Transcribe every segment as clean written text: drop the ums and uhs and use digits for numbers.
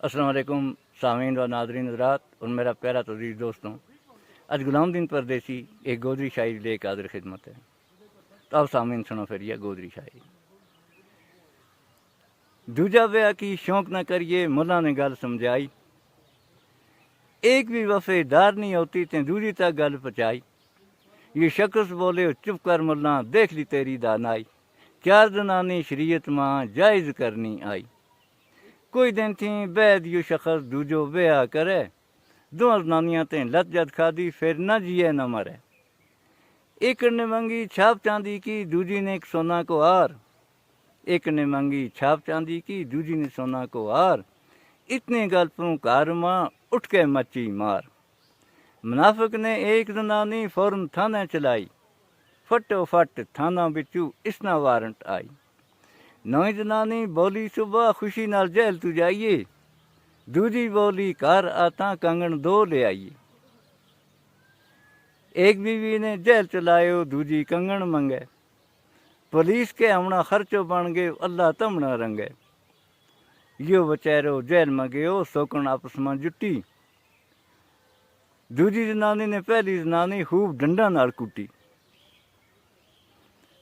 अस्सलाम वालेकुम सामीन व नादरीन हज़रात और मेरा प्यारा तो अजीज़ दोस्तों, आज गुलाम दीन परदेसी एक गोदरी शायरी लेकर हाज़िर खिदमत है। तो अब सामीन सुनो फिर यह गोदरी शायरी। दूजा ब्याह की शौक न करिए, मुल्ला ने गल समझाई, एक भी वफेदार नहीं होती ते दूजी तक गल पहुँचाई। ये शख्स बोले चुप कर मुल्ला, देख ली तेरी दानाई, चार जनानी शरीयत मां जायज़ करनी आई। कोई दिन थी बैद यू शख्स दूजो ब्याह करे, दो जनानियां ते लत जद खादी फिर न जिए न मरे। एक ने मंगी छाप चांदी की, दूजी ने एक सोना को हार, एक ने मंगी छाप चांदी की, दूजी ने सोना को हार। इतने गल्पों कार मां उठ के मची मार। मुनाफिक ने एक जनानी फौरन थाने चलाई, फटोफट थाना बिचू इसना वारंट आई। नौई जनानी बोली सुबह खुशी नाल जेल तू जाइए, दूजी बोली घर आता कंगन दो ले आइए। एक बीवी ने जेल चलायो, दूजी कंगन मंगे, पुलिस के हमना खर्चो बन गए अल्लाह तमना रंगे। यो बचैरो जेल में गयो सोकन आपस में जुटी, दूजी जनानी ने पहली जनानी खूब डंडा नाल कुटी।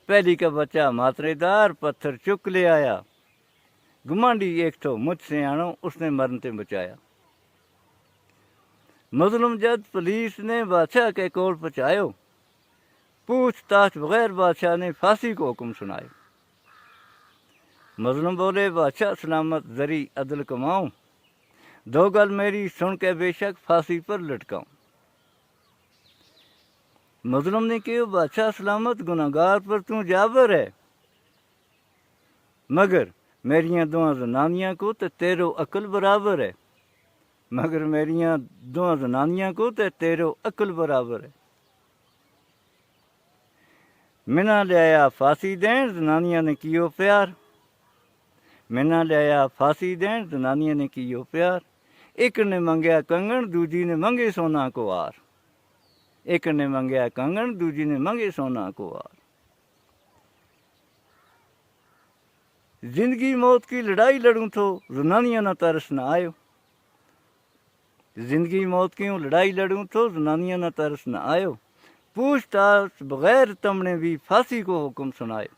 पहली का बच्चा मात्रेदार पत्थर चुक ले आया, गुमांडी एक तो मुझसे आनो उसने मरन ते बचाया। मुज़लम जद पुलिस ने बादशाह के कोल पहुँचायो, पूछताछ बगैर बादशाह ने फांसी को हुक्म सुनायो। मुज़लम बोले बादशाह सलामत जरी अदल कमाऊं, दो गल मेरी सुन के बेशक फांसी पर लटकाऊं। मुज़लम ने कहो बादशाह सलामत गुनाहगार पर तू जाबर है, मगर मेरियां दोआं जनानियां को ते तेरो अकल बराबर है, मगर मेरियां दोआं जनानियां को ते तेरो अकल बराबर है। मिना लिया फांसी देन जनानियां ने कियो प्यार, मिना लिया फांसी देन जनानियां ने कियो प्यार। एक ने मंगया कंगन, दूजी ने मंगे सोना को हार, एक ने मंगया कंगन, दूजी ने मंगे सोना को हार। जिंदगी मौत की लड़ाई लड़ूं तो जनानियां ना तरस न आयो, जिंदगी मौत की लड़ाई लड़ूं तो जनानियां ना तरस न आयो। पूछताछ बगैर तमने भी फांसी को हुक्म सुनाए,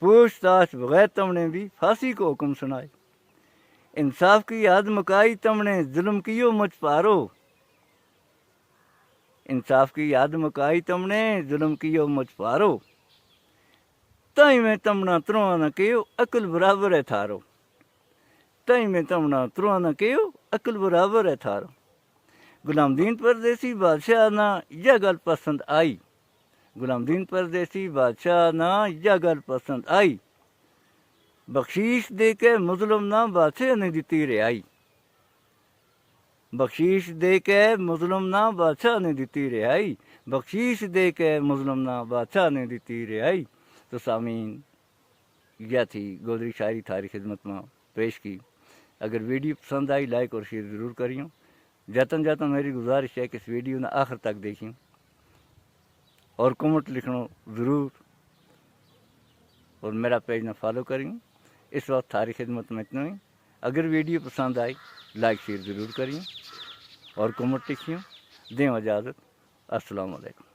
पूछताछ बगैर तमने भी फांसी को हुक्म सुनाए। इंसाफ की याद मुकाई तमने जुल्म कियो मुझ पारो, इंसाफ की याद मुकाई तमने जुल्म कियो मुझ पारो। ताई में तमना त्रुआ न कहो अकल बराबर है थारो, ताई में तमना त्रुआ न कहो अकल बराबर है थारो। गुलाम दीन परदेसी बादशाह ना यह गल पसंद आई, गुलाम दीन परदेसी बादशाह ना यह गल पसंद आई। बख्शीश दे के मुज़लम ना बादशाह ने दिती रिहाई, बख्शीश दे के मुज़लम ना बादशाह ने दिती रिहाई, बख्शीश दे के मुज़लम ना बादशाह ने दिती रिहाई। तो सामीन यह थी गोदरी शायरी थारी खिदमत में पेश की। अगर वीडियो पसंद आई लाइक और शेयर ज़रूर करियो। जातन जातन मेरी गुजारिश है कि इस वीडियो ने आखिर तक देखियो और कमेंट लिखना ज़रूर और मेरा पेज ना फॉलो करियो। इस वक्त थारी खिदमत में इतना ही। अगर वीडियो पसंद आई लाइक शेयर ज़रूर करियो और कमेंट लिखियो। दें इजाज़त। अस्सलाम वालेकुम।